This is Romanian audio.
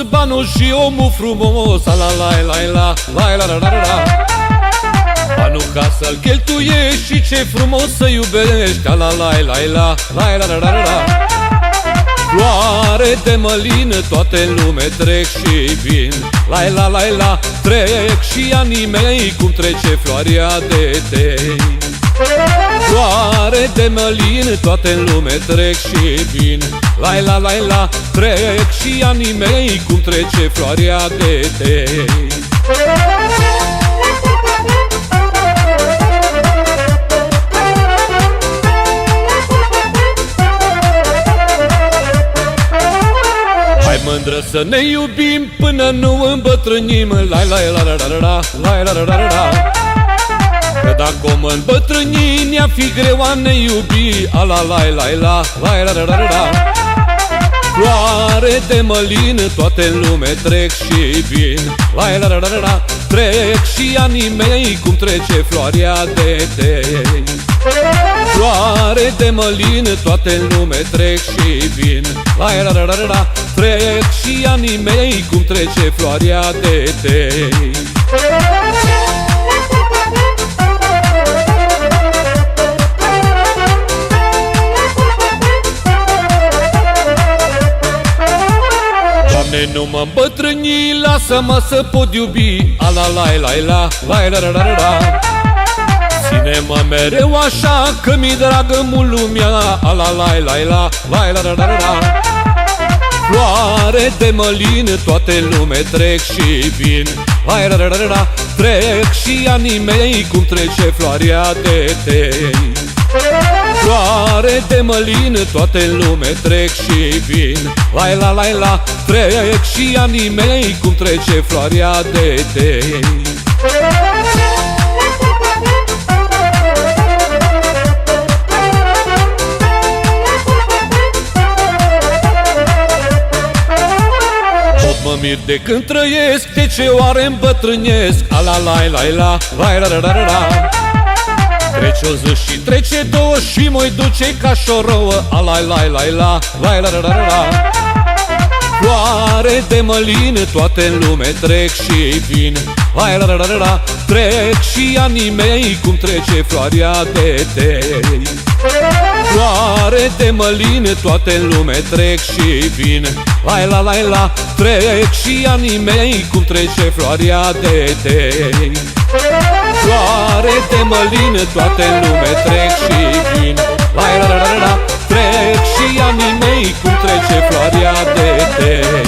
banul și omul frumos. La la la la la la la la la. Banul ca să-l cheltuiești și ce frumos să iubești. La la la la la la la la la. Floare de mălină, toate în lume trec și vin. La la la la, trec și anii mei, cum trece floarea de tei. Floare de mălină, toate în lume trec și vin. La la la la, trec și anii mei, cum trece floarea de tei. Mândră să ne iubim până nu îmbătrânim. La la la la la la la la la la. Că dacă om îmbătrâni, ne-a fi greu a ne iubi. A la la la la la la la la la. Floare de mălină, toate în lume trec și vin. La la la la la. Trec și anii mei, cum trece floarea de tei. Floare de mălină, toate în lume trec și vin. La la la la la. Trec și anii mei, cum trece floarea de tei. Doamne, nu mă îmbătrâni, lasă-mă să pot iubi. A la la la la la la la la la. Ține-mă mereu așa, că mi-i dragă mult lumea. A la la la la la la la la la. Floare de mălină, toate în lume trec și vin. La la la la la. Trec și anii mei, cum trece floarea de tei. Floare de mălină, toate în lume trec și vin. La la la la. Trec și anii mei, cum trece floarea de tei. Mă mir de când trăiesc, de ce oare îmbătrânesc. A la la la la la la la la la. Trece o zi și trece două și mă-i duce ca șorouă. A la la la la la la la la la. Floare de mălină, toate în lume trec și vin. La la la la la. Trec și anii mei, cum trece floarea de tei. Floare de mălină, toate în lume trec și vin. La la la la. Trec și anii mei, cum trece floarea de tei. Floare de mălină, toate în lume trec și vin. La la la la la. Trec și anii mei, cum trece floarea de tei.